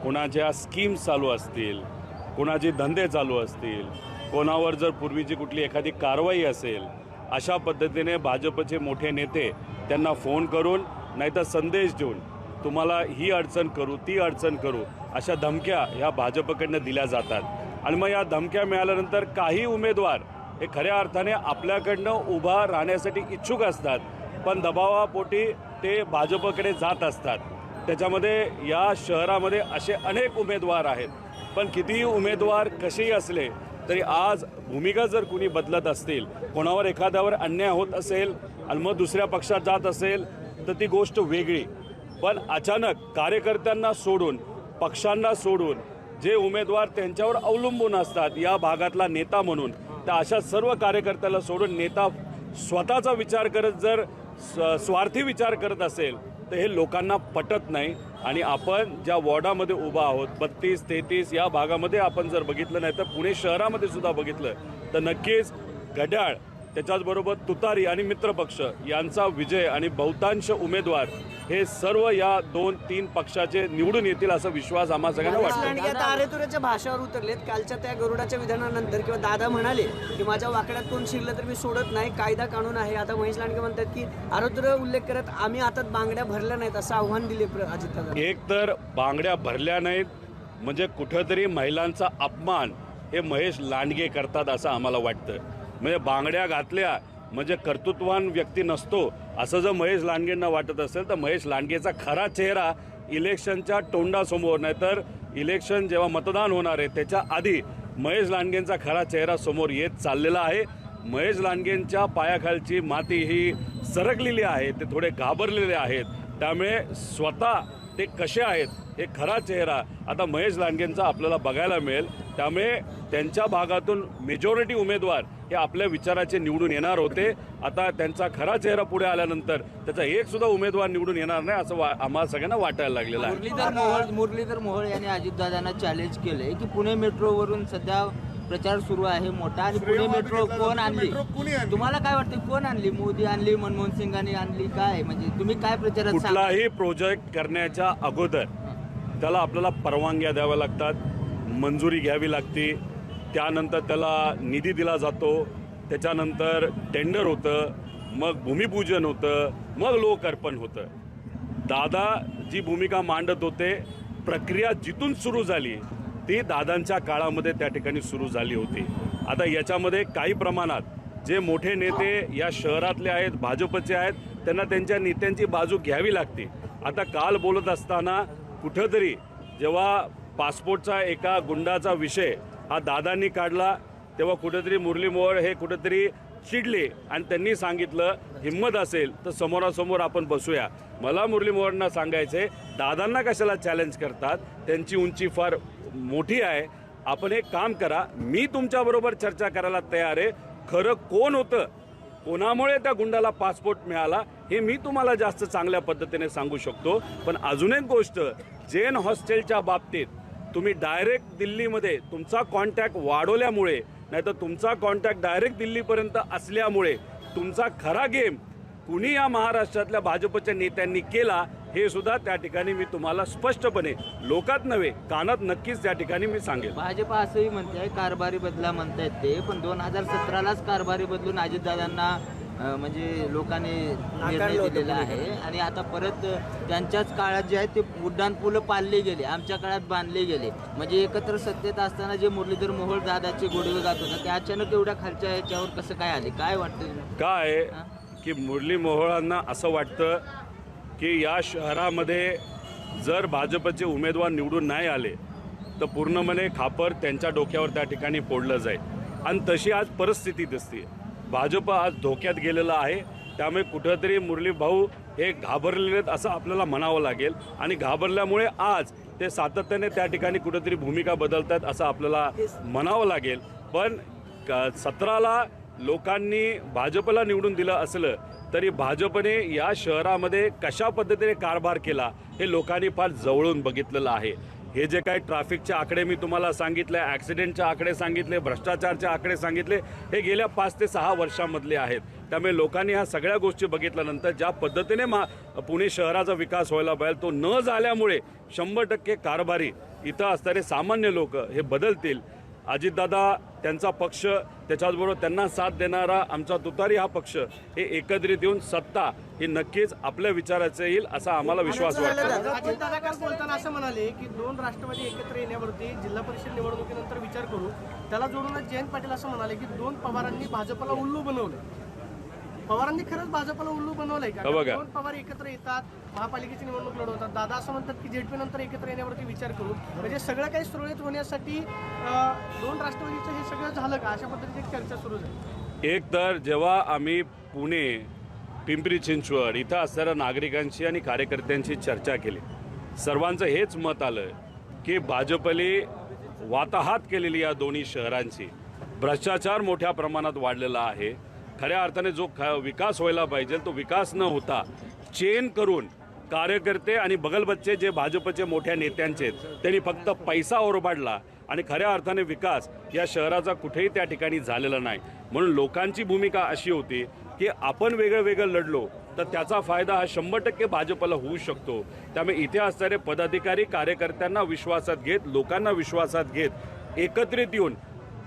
कोणाच्या स्कीम्स चालू असतील, कोणाचे धंदे चालू असतील, कोणावर जर पूर्वीची कुठली एखादी कारवाई असेल, अशा पद्धतीने भाजपचे मोठे नेते त्यांना फोन करून नाहीतर संदेश देऊन तुम्हाला ही अडचण करू, ती अडचण करू, अशा धमक्या ह्या भाजपकडनं दिल्या जातात. आणि मग या धमक्या मिळाल्यानंतर काही उमेदवार हे खऱ्या अर्थाने आपल्याकडनं उभा राहण्यासाठी इच्छुक असतात, पण दबावापोटी ते भाजपकडे जात असतात. त्याच्यामध्ये या शहरामध्ये असे अनेक उमेदवार आहेत, पण कितीही उमेदवार कसेही असले तरी आज भूमिका जर कुणी बदलत असतील, कोणावर एखाद्यावर अन्याय होत असेल आणि मग दुसऱ्या पक्षात जात असेल तर ती गोष्ट वेगळी. पण अचानक कार्यकर्त्यांना सोडून, पक्षांना सोडून जे उमेदवार त्यांच्यावर अवलंबून असतात या भागातला नेता म्हणून, तर अशा सर्व कार्यकर्त्याला सोडून नेता स्वतःचा विचार करत जर स्वार्थी विचार करत असेल तर हे लोकांना पटत नाही. आणि आपण ज्या वॉर्डामध्ये उभा आहोत 32-33 या भागामध्ये आपण जर बघितलं नाही तर पुणे शहरामध्ये सुद्धा बघितलं तर नक्कीच घड्याळ, त्याच्याचबरोबर तुतारी आणि मित्रपक्ष यांचा विजय आणि बहुतांश उमेदवार हे सर्व या 2-3 पक्षाचे निवडून येतील असा विश्वास आम्हा सगळ्यांना वाटतो. आरेतुऱ्याच्या भाषावर उतरलेत. कालच्या त्या गरुडाच्या विधानानंतर किंवा दादा म्हणाले की माझ्या वाकड्यात कोण शिरलं तर मी सोडत नाही, कायदा कानून आहे. आता महेश लांडगे म्हणतात की आरेतुरा उल्लेख करत आम्ही आता बांगड्या भरल्या नाहीत असं आव्हान दिले अजितदादा. एक तर बांगड्या भरल्या नाहीत म्हणजे कुठंतरी महिलांचा अपमान हे महेश लांडगे करतात असं आम्हाला वाटतं. म्हणजे बांगड्या घातल्या म्हणजे कर्तृत्ववान व्यक्ती नसतो असं जर महेश लांडगेंना वाटत असेल तर महेश लांडगेचा खरा चेहरा इलेक्शनच्या तोंडासमोर, नाहीतर इलेक्शन जेव्हा मतदान होणार आहे त्याच्या आधी महेश लांडगेंचा खरा चेहरा समोर येत चाललेला आहे. महेश लांडगेंच्या पायाखालची माती ही सरकलेली आहे, ते थोडे घाबरलेले आहेत. त्यामुळे स्वतः ते कसे आहेत हे खरा चेहरा आता महेश लांडगेंचा आपल्याला बघायला मिळेल. त्यामुळे त्यांच्या भागातून मेजॉरिटी उमेदवार हे आपल्या विचाराचे निवडून येणार होते. आता त्यांचा खरा चेहरा पुढे आल्यानंतर त्याचा एक सुद्धा उमेदवार निवडून येणार नाही असं आम्हाला सगळ्यांना वाटायला लागलेलं आहे. मुरलीधर मोहोळ यांनी अजितदादांना चॅलेंज केलंय की पुणे मेट्रोवरून सध्या प्रचार सुरू आहे मोठा, आणि पुणे मेट्रो कोण आणली, तुम्हाला काय वाटतं कोण आणली? मोदी आणली, मनमोहन सिंगांनी आणली, काय म्हणजे तुम्ही काय प्रचारात? कुठलाही प्रोजेक्ट करण्याच्या अगोदर त्याला आपल्याला परवानग्या द्याव्या लागतात, मंजुरी घ्यावी लागते, त्यानंतर त्याला निधी दिला जातो, त्याच्यानंतर टेंडर होतं, मग भूमिपूजन होतं, मग लोकार्पण होतं. दादा जी भूमिका मांडत होते, प्रक्रिया जिथून सुरू झाली ती दादांच्या काळामध्ये त्या ठिकाणी सुरू झाली होती. आता याच्यामध्ये काही प्रमाणात जे मोठे नेते या शहरातले आहेत, भाजपचे आहेत, त्यांना त्यांच्या नेत्यांची बाजू घ्यावी लागते. आता काल बोलत असताना कुठंतरी जेव्हा पासपोर्टचा एका गुंडाचा विषय हा दादांनी काढला तेव्हा कुठेतरी मुरली मोहोळ हे कुठेतरी चिडले आणि त्यांनी सांगितलं हिम्मत असेल तर समोरासमोर आपण बसूया. मला मुरली मोहोळांना सांगायचे दादांना कशाला चॅलेंज करतात, त्यांची उंची फार मोठी आहे. आपण एक काम करा, मी तुमच्याबरोबर चर्चा करायला तयार आहे. खरं कोण होतं, कोणामुळे त्या गुंडाला पासपोर्ट मिळाला हे मी तुम्हाला जास्त चांगल्या पद्धतीने सांगू शकतो. पण अजून एक गोष्ट, जैन हॉस्टेलच्या बाबतीत तुम्ही डायरेक्ट दिल्लीमध्ये तुमचा कॉन्टॅक्ट वाढवल्यामुळे, नाहीतर तुमचा कॉन्टॅक्ट डायरेक्ट दिल्लीपर्यंत असल्यामुळे तुमचा खरा गेम कुणी या महाराष्ट्रातल्या भाजपच्या नेत्यांनी केला हे सुद्धा त्या ठिकाणी मी तुम्हाला स्पष्टपणे लोकात नव्हे कानात नक्कीच त्या ठिकाणी मी सांगेन. भाजप असंही म्हणते कारभारी बदला म्हणतायत ते, पण 2017लाच कारभारी बदलून अजितदादांना म्हणजे लोकांनी निर्णय दिलेला आहे. आणि आता परत त्यांच्याच काळात जे आहे ते उड्डाणपुलं पाडले गेले, आमच्या काळात बांधले गेले. म्हणजे एकत्र सत्तेत असताना जे मुरलीधर मोहोळ दादाचे गोडवे गात होता ते अचानक एवढ्या खालच्या ह्याच्यावर कसं काय आले, काय वाटतं? काय की मुरली मोहोळांना असं वाटतं की या शहरामध्ये जर भाजपचे उमेदवार निवडून नाही आले तर पूर्णपणे खापर त्यांच्या डोक्यावर त्या ठिकाणी फोडलं जाईल. आणि तशी आज परिस्थिती दिसते. भाजप आज धोक्यात गेलेला आहे. त्यामुळे कुठंतरी मुरली भाऊ हे घाबरलेले आहेत असं आपल्याला म्हणावं लागेल. आणि घाबरल्यामुळे आज ते सातत्याने त्या ठिकाणी कुठंतरी भूमिका बदलतात असं आपल्याला म्हणावं लागेल. पण 17ला लोकांनी भाजपला निवडून दिलं असलं तरी भाजपने या शहरामध्ये कशा पद्धतीने कारभार केला हे लोकांनी फार जवळून बघितलेलं आहे. हे जे काही ट्रॅफिकचे आकडे मी तुम्हाला सांगितले, ॲक्सिडेंटचे आकडे सांगितले, भ्रष्टाचारचे आकडे सांगितले, हे गेल्या 5 ते 6 वर्षांमधले आहेत. त्यामुळे लोकांनी ह्या सगळ्या गोष्टी बघितल्यानंतर ज्या पद्धतीने पुणे शहराचा विकास व्हायला पाहिजे तो न झाल्यामुळे 100% कारभारी इथं असणारे सामान्य लोक हे बदलतील. अजितदादा त्यांचा पक्ष त्याच्याचबरोबर त्यांना साथ देणारा आमचा तुतारी हा पक्ष हे एकत्रित येऊन सत्ता ही नक्कीच आपल्या विचाराचं येईल असा आम्हाला विश्वास वाटतो. अजितदादा काल बोलताना असं म्हणाले की 2 राष्ट्रवादी एकत्र येण्यावरती जिल्हा परिषद निवडणुकीनंतर विचार करू. त्याला जोडूनच जयंत पाटील असं म्हणाले की 2 पवारांनी भाजपला उल्लू बनवले. पवारांनी खरंच भाजपला उल्लू बनवलंय का? बघा. 2 पवार एकत्र येतात, महापालिकेची निवडणूक लढवतात. दादा असं म्हणतात की जेडपी नंतर एकत्र येण्यावरती विचार करू. म्हणजे सगळं काही सुरळीत होण्यासाठी 2 राष्ट्रवादीचं हे सगळं झालं का, अशा पद्धतीची एक चर्चा सुरू झाली. एक तर जेव्हा आम्ही पुणे, पिंपरी चिंचवड इथं असणाऱ्या नागरिकांशी आणि कार्यकर्त्यांशी चर्चा केली, सर्वांचं हेच मत आलं की भाजपने वाताहात केलेली या दोन्ही शहरांची, भ्रष्टाचार मोठ्या प्रमाणात वाढलेला आहे. खऱ्या अर्थाने जो विकास व्हायला पाहिजे तो विकास न होता चेन करून कार्यकर्ते आणि बगलबच्चे जे भाजपचे मोठ्या नेत्यांचे आहेत त्यांनी फक्त पैसा ओरबाडला आणि खऱ्या अर्थाने विकास या शहराचा कुठेही त्या ठिकाणी झालेला नाही. म्हणून लोकांची भूमिका अशी होती की आपण वेगळं वेगळं लढलो तर त्याचा फायदा हा 100% भाजपला होऊ शकतो. त्यामुळे इथे असणारे पदाधिकारी कार्यकर्त्यांना विश्वासात घेत, लोकांना विश्वासात घेत एकत्रित येऊन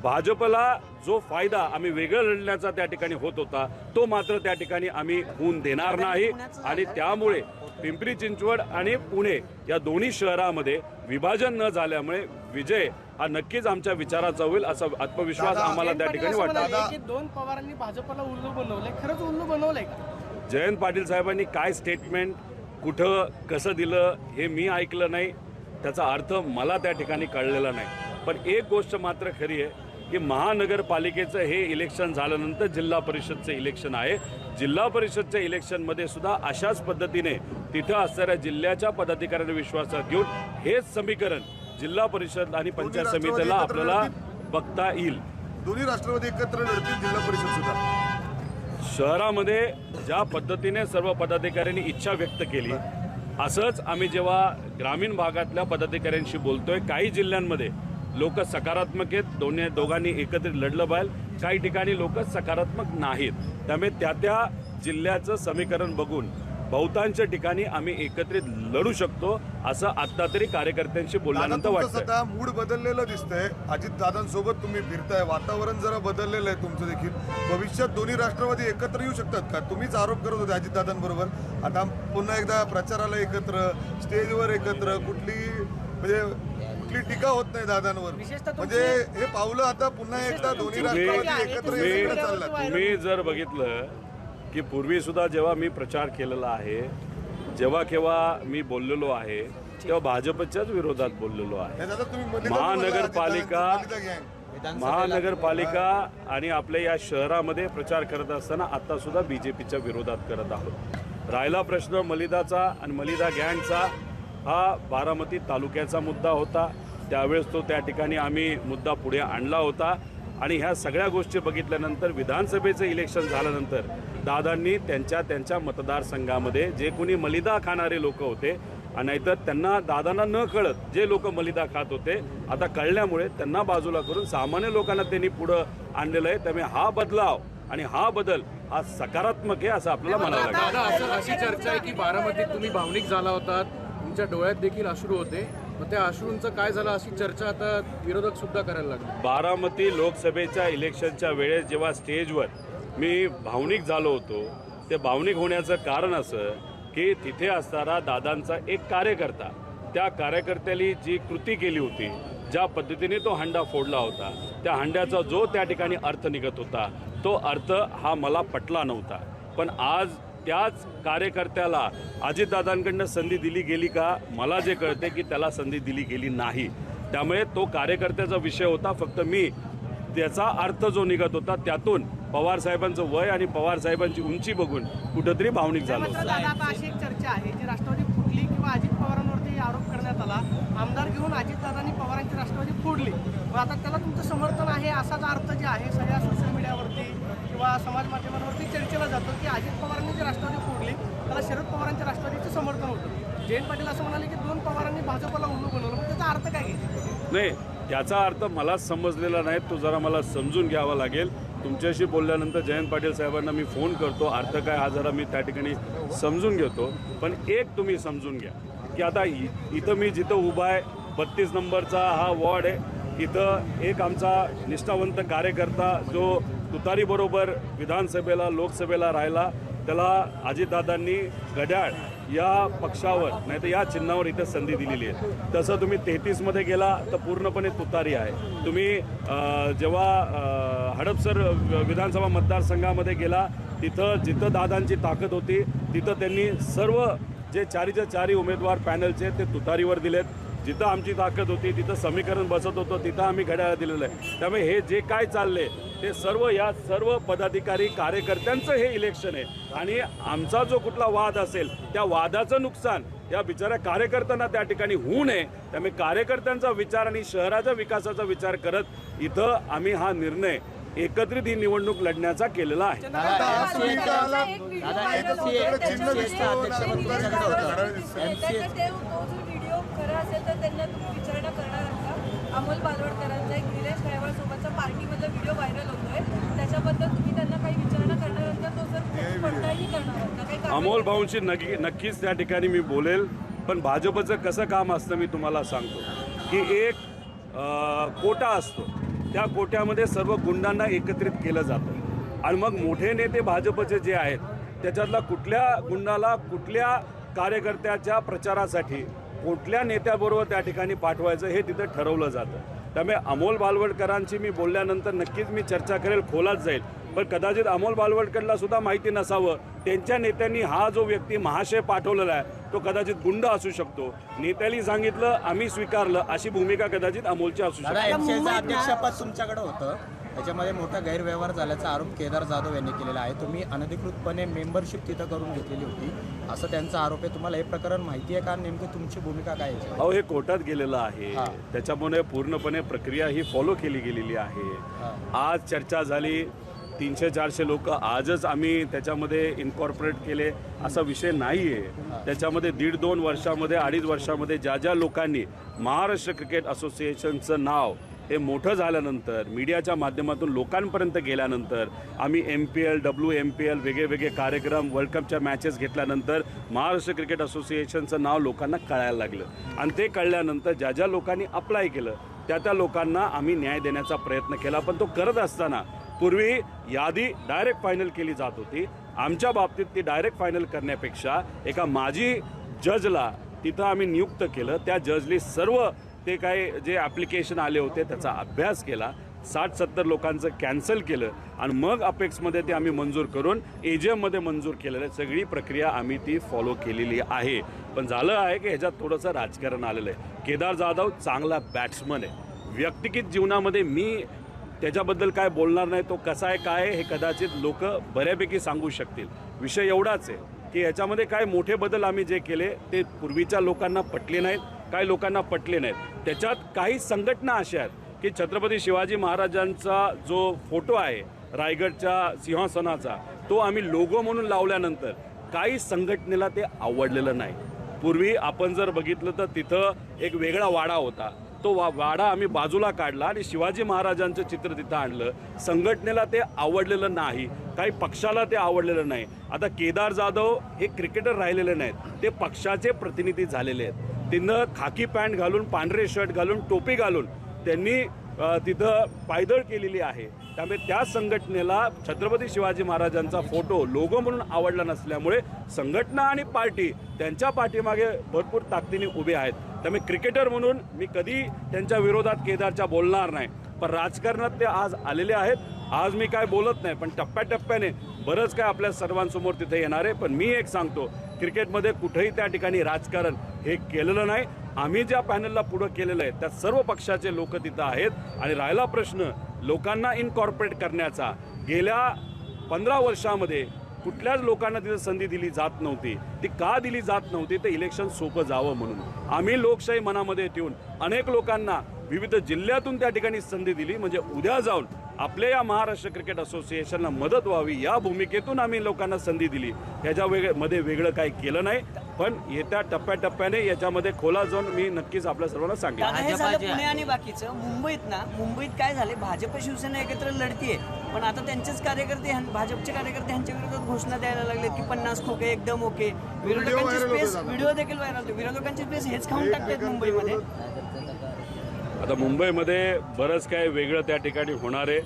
भाजपला जो फायदा आम्ही वेगळं लढण्याचा त्या ठिकाणी होत होता तो मात्र त्या ठिकाणी आम्ही होऊन देणार नाही. आणि त्यामुळे पिंपरी चिंचवड आणि पुणे या दोन्ही शहरामध्ये विभाजन न झाल्यामुळे विजय हा नक्कीच आमच्या विचाराचा होईल असा आत्मविश्वास आम्हाला त्या ठिकाणी वाटतो. की 2 पवारांनी भाजपला उल्लू बनवलंय, खरंच उल्लू बनवलंय का? जयंत पाटील साहेबांनी काय स्टेटमेंट कुठं कसं दिलं हे मी ऐकलं नाही, त्याचा अर्थ मला त्या ठिकाणी कळलेला नाही. पण एक गोष्ट मात्र खरी आहे की महानगरपालिकेचं हे इलेक्शन झाल्यानंतर जिल्हा परिषदचं इलेक्शन आहे. जिल्हा परिषदच्या इलेक्शनमध्ये सुद्धा अशाच पद्धतीने तिथं असणाऱ्या जिल्ह्याच्या पदाधिकाऱ्यांना विश्वासात घेऊन हेच समीकरण जिल्हा परिषद आणि पंचायत समितीला आपल्याला बघता येईल. दोन्ही राष्ट्रवादी एकत्र लढतील जिल्हा परिषद सुद्धा. शहरामध्ये ज्या पद्धतीने सर्व पदाधिकाऱ्यांनी इच्छा व्यक्त केली असंच आम्ही जेव्हा ग्रामीण भागातल्या पदाधिकाऱ्यांशी बोलतोय, काही जिल्ह्यांमध्ये लोक सकारात्मक आहेत, दोघांनी एकत्रित लढलं पाहिजे, काही ठिकाणी लोक सकारात्मक नाहीत. त्यामुळे त्या जिल्ह्याचं समीकरण बघून बहुतांश ठिकाणी आम्ही एकत्रित लढू शकतो असं आता तरी कार्यकर्त्यांशी बोलल्यानंतर वाटतं. सध्या मूड बदललेलं दिसतंय. अजित दादांसोबत तुम्ही फिरताय, वातावरण जरा बदललेलं आहे तुमचं देखील. भविष्यात दोन्ही राष्ट्रवादी एकत्र येऊ शकतात का? तुम्हीच आरोप करत होते अजित दादांबरोबर, आता पुन्हा एकदा प्रचाराला एकत्र, स्टेजवर एकत्र, कुठली टीका होत नाही दादांवर. म्हणजे हे पावलं आता पुन्हा एकदा दोन्ही राष्ट्रवादी एकत्र येण्याकडे चाललं. तुम्ही जर बघितलं की पूर्वी सुद्धा जेव्हा मी प्रचार केलेला आहे, जेव्हा केव्हा मी बोललेलो आहे तेव्हा भाजपच्याच विरोधात बोललेलो आहे. महानगरपालिका आणि आपल्या या शहरामध्ये प्रचार करत असताना आता सुद्धा बीजेपीच्या विरोधात करत आहोत. राहिला प्रश्न मलिदाचा आणि मलिदा गँगचा, हा बारामती तालुक्याचा मुद्दा होता. त्यावेळेस तो त्या ठिकाणी आम्ही मुद्दा पुढे आणला होता. आणि ह्या सगळ्या गोष्टी बघितल्यानंतर विधानसभेचं इलेक्शन झाल्यानंतर दादांनी त्यांच्या मतदारसंघामध्ये जे कोणी मलिदा खाणारे लोक होते, नाहीतर त्यांना दादांना न कळत जे लोक मलिदा खात होते आता कळल्यामुळे त्यांना बाजूला करून सामान्य लोकांना त्यांनी पुढं आणलेलं आहे. त्यामुळे हा बदलाव आणि हा बदल हा सकारात्मक आहे असं आपल्याला म्हणावं लागेल. दादा, अशी चर्चा आहे की बारामतीत तुम्ही भावनिक झाला होता, तुमच्या डोळ्यात देखील अश्रू होते, मग त्या अश्रूंचं काय झालं अशी चर्चा आता विरोधक सुद्धा करायला लागले. बारामती लोकसभेच्या इलेक्शनच्या वेळेस जेव्हा स्टेजवर मी भावनिक झालो होतो, ते भावनिक होण्याचं कारण असं की तिथे असणारा दादांचा एक कार्यकर्ता, त्या कार्यकर्त्याने जी कृती केली होती, ज्या पद्धतीने तो हंडा फोडला होता, त्या हंड्याचा जो त्या ठिकाणी अर्थ निघत होता तो अर्थ हा मला पटला नव्हता. पण आज त्याच कार्यकर्त्याला अजितदादांकडनं संधी दिली गेली का? मला जे कळते की त्याला संधी दिली गेली नाही. त्यामुळे तो कार्यकर्त्याचा विषय होता. फक्त मी त्याचा अर्थ जो निघत होता त्यातून पवारसाहेबांचं वय आणि पवारसाहेबांची उंची बघून कुठंतरी भावनिक झालं. दादा, आता अशी एक चर्चा आहे जी राष्ट्रवादी फुटली किंवा अजित पवारांवरती आरोप करण्यात आला, आमदार घेऊन अजितदादांनी पवारांची राष्ट्रवादी फोडली, मग आता त्याला तुमचं समर्थन आहे असाच अर्थ जे आहे सगळ्या सोशल मीडियावरती किंवा समाज माध्यमांवरती चर्चेला जातो की अजित पवारांनी जी राष्ट्रवादी फोडली त्याला शरद पवारांच्या राष्ट्रवादीचं समर्थन होतं. जयंत पाटील असं म्हणाले की 2 पवारांनी भाजपला उल्लू बनवलं, मग त्याचा अर्थ काय घ्यायचा? नाही, त्याचा अर्थ मलाच समजलेला नाही, तो जरा मला समजून घ्यावा लागेल. तुमच्याशी बोलल्यानंतर जयंत पाटील साहेबांना मी फोन करतो, अर्थ काय हा जरा मी त्या ठिकाणी समजून घेतो. पण एक तुम्ही समजून घ्या की आता इथं मी जिथं उभा आहे 32 नंबरचा हा वॉर्ड आहे. इथं एक आमचा निष्ठावंत कार्यकर्ता जो तुतारीबरोबर विधानसभेला लोकसभेला राहिला, त्याला अजितदादांनी घड्याळ या पक्षावर नाही तर या चिन्हावर इथं संधी दिलेली आहे. तसं तुम्ही 33मध्ये गेला तर पूर्णपणे तुतारी आहे. तुम्ही जेव्हा हडपसर विधानसभा मतदारसंघामध्ये गेला तिथं जिथं दादांची ताकद होती तिथं त्यांनी सर्व जे चारीच्या चारी उमेदवार पॅनलचे ते तुतारीवर दिलेत. जिथं आमची ताकद होती तिथं समीकरण बसत होतं तिथं आम्ही घड्याळ दिलेलं आहे. त्यामुळे हे जे काय चालले ते सर्व या सर्व पदाधिकारी कार्यकर्त्यांचं हे इलेक्शन आहे आणि आमचा जो कुठला वाद असेल त्या वादाचं नुकसान या बिचाऱ्या कार्यकर्त्यांना त्या ठिकाणी होऊ नये. त्यामुळे कार्यकर्त्यांचा विचार आणि शहराच्या विकासाचा विचार करत इथं आम्ही हा निर्णय एकत्रित ही निवडणूक लढण्याचा केलेला आहे. खरं असेल तर त्यांना तुम्ही विचारणा करणार आहात का? अमोल बालवडकरांचा एक निलेश गायकवाडसोबतचा पार्टीमधला व्हिडिओ व्हायरल होतोय, त्याच्याबद्दल तुम्ही त्यांना काही विचारणा करणार आहात का? तो जर पडताळणी करणार आहात का? काही अमोल भाऊंशी नक्कीच त्या ठिकाणी मी बोलेल. पण भाजपचं कसं काम असतं मी तुम्हाला सांगतो की एक कोटा असतो, त्या कोट्यामध्ये सर्व गुंडांना एकत्रित केलं जातं आणि मग मोठे नेते भाजपचे जे आहेत त्याच्यातला कुठल्या गुंडाला कुठल्या कार्यकर्त्याच्या प्रचारासाठी कुठल्या नेत्याबरोबर त्या ठिकाणी पाठवायचं हे तिथं ठरवलं जातं. त्यामुळे अमोल बालवडकरांची मी बोलल्यानंतर नक्कीच मी चर्चा करेल, खोलात जाईल. पण कदाचित अमोल बालवडकरला सुद्धा माहिती नसावं त्यांच्या नेत्यांनी हा जो व्यक्ती महाशय पाठवलेला आहे तो कदाचित गुंड असू शकतो. नेत्यांनी सांगितलं आम्ही स्वीकारलं अशी भूमिका कदाचित अमोलची असू शकते. एमसीएचं अध्यक्षपद तुमच्याकडे होतं, त्याच्यामध्ये मोठा गैरव्यवहार झाल्याचा आरोप केदार जाधव यांनी केलेला आहे. तुम्ही अनधिकृतपणे मेंबरशिप तिथं करून घेतलेली होती असं त्यांचा आरोप आहे. तुम्हाला हे प्रकरण माहिती आहे का? नेमकं तुमची भूमिका काय आहे? अहो हे कोर्टात गेलेलं आहे, त्याच्यामुळे पूर्णपणे प्रक्रिया ही फॉलो केली गेलेली आहे. आज चर्चा झाली, 300-400 लोक आजच आम्ही त्याच्यामध्ये इन्कॉर्पोरेट केले असा विषय नाही आहे. त्याच्यामध्ये 1.5-2 वर्षामध्ये 2.5 वर्षामध्ये ज्या ज्या लोकांनी महाराष्ट्र क्रिकेट असोसिएशनचं नाव हे मोठं झाल्यानंतर मीडियाच्या माध्यमातून लोकांपर्यंत गेल्यानंतर आम्ही MPL WMPL वेगळे कार्यक्रम वर्ल्ड कपच्या मॅचेस घेतल्यानंतर महाराष्ट्र क्रिकेट असोसिएशनचं नाव लोकांना कळायला लागलं आणि ते कळल्यानंतर ज्या ज्या लोकांनी अप्लाय केलं त्या लोकांना आम्ही न्याय देण्याचा प्रयत्न केला. पण तो करत असताना पूर्वी यादी डायरेक्ट फायनल केली जात होती. आमच्या बाबतीत ती डायरेक्ट फायनल करण्यापेक्षा एका माजी जजला तिथं आम्ही नियुक्त केलं. त्या जजनी सर्व ते काय जे ॲप्लिकेशन आले होते त्याचा अभ्यास केला, 60-70 लोकांचं कॅन्सल केलं आणि मग अपेक्समध्ये ते आम्ही मंजूर करून AGMमध्ये मंजूर केलेलं आहे. सगळी प्रक्रिया आम्ही ती फॉलो केलेली आहे. पण झालं आहे की ह्याच्यात थोडंसं राजकारण आलेलं आहे. केदार जाधव चांगला बॅट्समन आहे. व्यक्तिगत जीवनामध्ये मी त्याच्याबद्दल काय बोलणार नाही, तो कसा आहे काय हे कदाचित लोक बऱ्यापैकी सांगू शकतील. विषय एवढाच आहे की ह्याच्यामध्ये काय मोठे बदल आम्ही जे केले ते पूर्वीच्या लोकांना पटले नाहीत, काही लोकांना पटले नाहीत. त्याच्यात काही संघटना अशा आहेत की छत्रपती शिवाजी महाराजांचा जो फोटो आहे रायगडच्या सिंहासनाचा तो आम्ही लोगो म्हणून लावल्यानंतर काही संघटनेला ते आवडलेलं नाही. पूर्वी आपण जर बघितलं तर तिथं एक वेगळा वाडा होता, तो वाडा आम्ही बाजूला काढला आणि शिवाजी महाराजांचं चित्र तिथं आणलं. संघटनेला ते आवडलेलं नाही, काही पक्षाला ते आवडलेलं नाही. आता केदार जाधव हे क्रिकेटर राहिलेले नाहीत, ते पक्षाचे प्रतिनिधी झालेले आहेत. तिनं खाकी पॅन्ट घालून पांढरे शर्ट घालून टोपी घालून त्यांनी तिथं पायदळ केलेली आहे. त्यामुळे त्या संघटनेला छत्रपती शिवाजी महाराजांचा फोटो लोगो म्हणून आवडला नसल्यामुळे संघटना आणि पार्टी त्यांच्या पाठीमागे भरपूर ताकदीने उभे आहेत. त्यामुळे क्रिकेटर म्हणून मी कधी त्यांच्या विरोधात केदारच्या बोलणार नाही. पण राजकारणात ते आज आलेले आहेत. आज मी काय बोलत नाही, पण टप्प्याटप्प्याने बरंच काय आपल्या सर्वांसमोर तिथे येणार आहे. पण मी एक सांगतो, क्रिकेटमध्ये कुठेही त्या ठिकाणी राजकारण हे केलेलं नाही. आम्ही ज्या पॅनलला पुढं केलेलं आहे त्यात सर्व पक्षाचे लोक तिथं आहेत. आणि राहिला प्रश्न लोकांना इनकॉर्पोरेट करण्याचा, गेल्या 15 वर्षामध्ये कुठल्याच लोकांना तिथं संधी दिली जात नव्हती. ती का दिली जात नव्हती? तर इलेक्शन सोपं जावं म्हणून. आम्ही लोकशाही मनामध्ये ठेवून अनेक लोकांना विविध जिल्ह्यातून त्या ठिकाणी संधी दिली, म्हणजे उद्या जाऊन आपल्या या महाराष्ट्र क्रिकेट असोसिएशनला मदत व्हावी या भूमिकेतून आम्ही लोकांना संधी दिली. ह्याच्यामध्ये वेगळं काही केलं नाही. पण येत्या टप्प्याटप्प्याने याच्यामध्ये खोला जाऊन मी नक्कीच आपल्या सर्वांना सांगेन. हे झालं पुणे आणि बाकीचं. मुंबईत काय झाले, भाजप शिवसेना एकत्र लढतीये, पण आता त्यांचेच कार्यकर्ते भाजपचे कार्यकर्ते ह्यांच्या विरोधात घोषणा द्यायला लागले की 50 खोके एकदम ओके. विरोधकांची स्पेस व्हिडिओ देखील व्हायरल होते. विरोधकांची स्पेस हेच खाऊन टाकतात मुंबईमध्ये. आता मुंबईमध्ये बरंच काय वेगळं त्या ठिकाणी होणार आहे.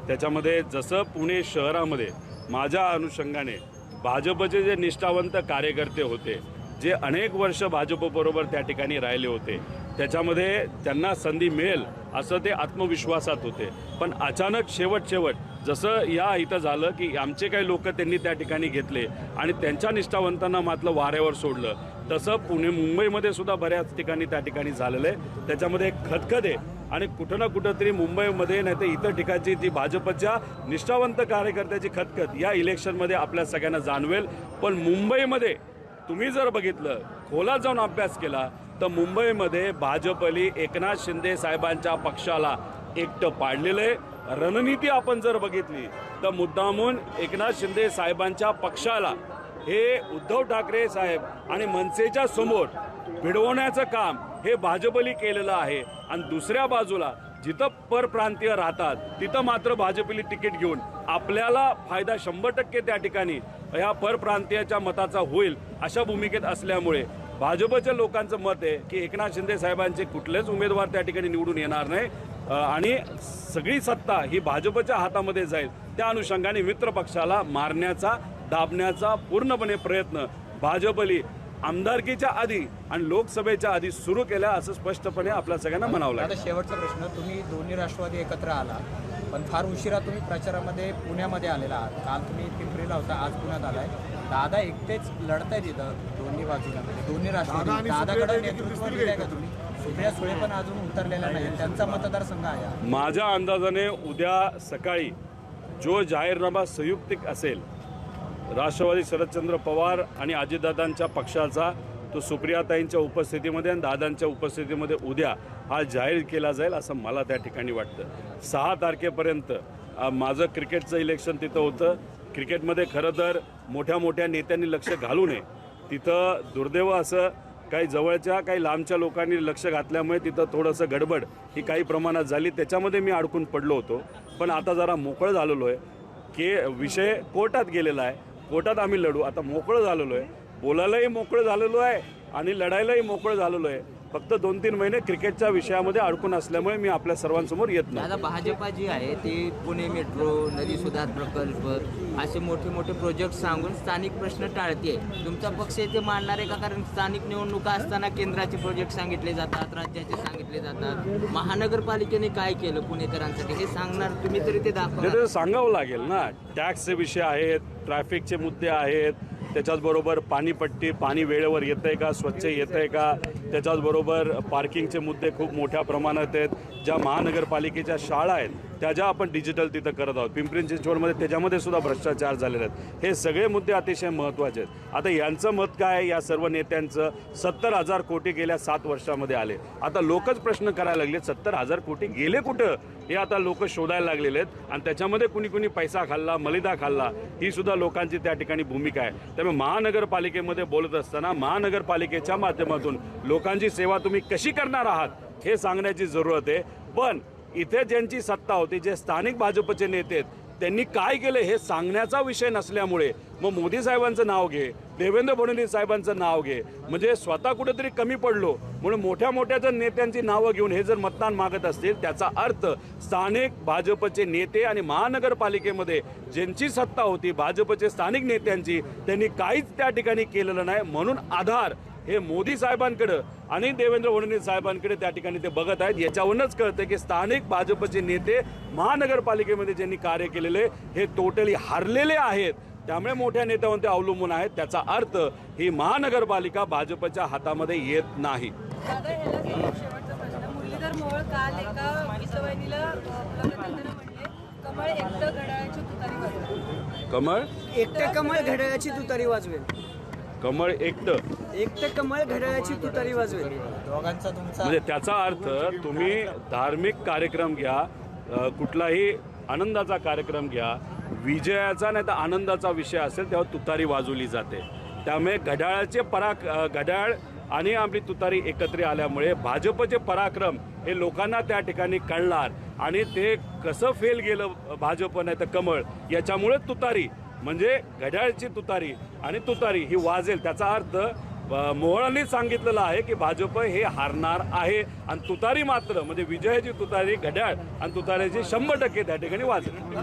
त्याच्यामध्ये जसं पुणे शहरामध्ये माझ्या अनुषंगाने भाजपचे जे निष्ठावंत कार्यकर्ते होते, जे अनेक वर्ष भाजपबरोबर त्या ठिकाणी राहिले होते, त्याच्यामध्ये त्यांना संधी मिळेल असं ते आत्मविश्वासात होते. पण अचानक शेवट जसं या इथं झालं की आमचे काही लोक त्यांनी त्या ठिकाणी घेतले आणि त्यांच्या निष्ठावंतांना मात्र वाऱ्यावर सोडलं, तसं मुंबईमध्ये सुद्धा बऱ्याच ठिकाणी त्या ठिकाणी झालेलं आहे. त्याच्यामध्ये एक खदखद आहे आणि कुठं ना कुठं तरी मुंबईमध्ये नाही तर इतर ठिकाणची ती भाजपच्या निष्ठावंत कार्यकर्त्याची खदखद या इलेक्शनमध्ये आपल्या सगळ्यांना जाणवेल. पण मुंबईमध्ये तुम्ही जर बघितलं, खोलात जाऊन अभ्यास केला, तर मुंबईमध्ये भाजपली एकनाथ शिंदे साहेबांच्या पक्षाला एकटं पाडलेलं आहे. रणनीती आपण जर बघितली तर मुद्दामून एकनाथ शिंदे साहेबांच्या पक्षाला हे उद्धव ठाकरे साहेब आणि मनसेच्या समोर भिडवण्याचं काम हे भाजपली केलेलं आहे. आणि दुसऱ्या बाजूला जिथं परप्रांतीय राहतात तिथं मात्र भाजपली तिकीट घेऊन आपल्याला फायदा 100% त्या ठिकाणी ह्या परप्रांतीयाच्या मताचा होईल अशा भूमिकेत असल्यामुळे भाजपच्या लोकांचं मत आहे की एकनाथ शिंदे साहेबांचे कुठलेच उमेदवार त्या ठिकाणी निवडून येणार नाही आणि सगळी सत्ता ही भाजपच्या हातामध्ये जाईल. त्या अनुषंगाने मित्र पक्षाला मारण्याचा, दाबण्याचा पूर्णपणे प्रयत्न भाजपली आमदारकीच्या आधी आणि लोकसभेच्या आधी सुरू केल्या असं स्पष्टपणे आपल्या सगळ्यांना म्हणावं लागेल. आता शेवटचा प्रश्न, तुम्ही दोन्ही राष्ट्रवादी एकत्र आला, पण फार उशिरा तुम्ही प्रचारामध्ये पुण्यामध्ये आलेला आहात. काल तुम्ही पिंपरीला होता, आज पुण्यात आलाय. दादा एकटेच लढतायत इथं दोन्ही बाजूला, दोन्ही राष्ट्रवादी. दादाकडे नेतृत्व दिलंय का तुम्ही? सुप्रिया सुळे पण अजून उतरलेला नाही, त्यांचा मतदारसंघ आहे. माझ्या अंदाजाने उद्या सकाळी जो जाहीरनामा संयुक्तिक असेल राष्ट्रवादी शरदचंद्र पवार आणि अजितदादांच्या पक्षाचा, तो सुप्रियाताईंच्या उपस्थितीमध्ये आणि दादांच्या उपस्थितीमध्ये उद्या हा जाहीर केला जाईल असं मला त्या ठिकाणी वाटतं. 6 तारखेपर्यंत माझं क्रिकेटचं इलेक्शन तिथं होतं. क्रिकेटमध्ये खरं तर मोठ्या नेत्यांनी लक्ष घालू नये. तिथं दुर्दैव असं काही जवळच्या काही लांबच्या लोकांनी लक्ष घातल्यामुळे तिथं थोडंसं गडबड ही काही प्रमाणात झाली. त्याच्यामध्ये मी अडकून पडलो होतो. पण आता जरा मोकळं झालेलो आहे की विषय कोर्टात गेलेला आहे, कोर्टात आम्ही लढू. आता मोकळं झालेलो आहे, बोलायलाही मोकळं झालेलो आहे आणि लढायलाही मोकळं झालेलो आहे. फक्त 2-3 महिने क्रिकेटच्या विषयामध्ये अडकून असल्यामुळे मी आपल्या सर्वांसमोर येत नाही. आता भाजपा जी आहे ती पुणे मेट्रो, नदी सुधार प्रकल्प असे मोठे प्रोजेक्ट सांगून स्थानिक प्रश्न टाळते. तुमचा पक्ष ते मांडणार आहे का? कारण स्थानिक निवडणुका असताना केंद्राचे प्रोजेक्ट सांगितले जातात, राज्याचे सांगितले जातात. महानगरपालिकेने काय केलं पुणेकरांसाठी हे सांगणार तुम्ही तरी ते दाखवा. ते सांगावं लागेल ना. टॅक्सचे विषय आहेत, ट्रॅफिकचे मुद्दे आहेत, त्याच्याचबरोबर पाणीपट्टी, पाणी वेळेवर येतं आहे का, स्वच्छ येतं आहे का, त्याच्याचबरोबर पार्किंगचे मुद्दे खूप मोठ्या प्रमाणात आहेत. ज्या महानगरपालिकेच्या शाळा आहेत त्या ज्या आपण डिजिटल तिथं करत आहोत, पिंपरी चिंचवडमध्ये त्याच्यामध्ये सुद्धा भ्रष्टाचार झालेले आहेत. हे सगळे मुद्दे अतिशय महत्त्वाचे आहेत. आता यांचं मत काय आहे? या सर्व नेत्यांचं 70,000 कोटी गेल्या 7 वर्षामध्ये आले. आता लोकच प्रश्न करायला लागले 70,000 कोटी गेले कुठं हे आता लोक शोधायला लागलेले आहेत. आणि त्याच्यामध्ये कुणी पैसा खाल्ला, मलिदा खाल्ला, ही सुद्धा लोकांची त्या ठिकाणी भूमिका आहे. त्यामुळे महानगरपालिकेमध्ये बोलत असताना महानगरपालिकेच्या माध्यमातून लोकांची सेवा तुम्ही कशी करणार आहात हे सांगण्याची जरूरत आहे. पण इथे ज्यांची सत्ता होती, जे स्थानिक भाजपचे नेते आहेत, त्यांनी काय केलं हे सांगण्याचा विषय नसल्यामुळे मग मोदी साहेबांचं नाव घे, देवेंद्र फडणवीस साहेबांचं नाव घे, म्हणजे स्वतः कुठेतरी कमी पडलो म्हणून मोठ्या जर नेत्यांची नावं घेऊन हे जर मतदान मागत असतील, त्याचा अर्थ स्थानिक भाजपचे नेते आणि महानगरपालिकेमध्ये ज्यांची सत्ता होती भाजपचे स्थानिक नेत्यांची, त्यांनी काहीच त्या ठिकाणी केलेलं नाही. म्हणून आधार हे मोदी साहेबांकडे आणि देवेंद्र फडणवीस साहेबांकडे त्या ठिकाणी ते बघत आहेत. याच्यावरूनच कळतं की स्थानिक भाजपचे नेते महानगरपालिकेमध्ये ज्यांनी कार्य केलेले हे टोटली हारलेले आहेत. त्यामुळे मोठ्या नेत्यावर ते अवलंबून आहेत. त्याचा अर्थ ही महानगरपालिका भाजपच्या हातामध्ये येत नाही. दादा, ह्याला शेवटचा प्रश्न. मुरलीधर मोहोळ काल एका विश्ववाहिनीला मुलाखतीमध्ये म्हणले कमळ एकटं घड्याळाची तुतारी वाजवेल. कमळ एकटं कमळ घड्याळाची तुतारी वाजवेल. कमळ एकटं कमळ घड्याळाची तुतारी वाजवेल. दोघांचा तुमचा म्हणजे त्याचा अर्थ तुम्ही धार्मिक कार्यक्रम घ्या, कुठलाही आनंदाचा कार्यक्रम घ्या, विजयाचा नाही तर आनंदाचा विषय असेल तेव्हा तुतारी वाजवली जाते. त्यामुळे घड्याळ आणि आपली तुतारी एकत्र आल्यामुळे भाजपचे पराक्रम हे लोकांना त्या ठिकाणी कळणार आणि ते कसं फेल गेलं भाजप नाही तर कमळ, याच्यामुळे तुतारी म्हणजे घड्याळची तुतारी आणि तुतारी ही वाजेल. त्याचा अर्थ मोहळांनी सांगितलेलं आहे की भाजप हे हारणार आहे आणि तुतारी मात्र म्हणजे विजयाची तुतारी घड्याळ आणि तुतारीची 100% त्या ठिकाणी वाजेल.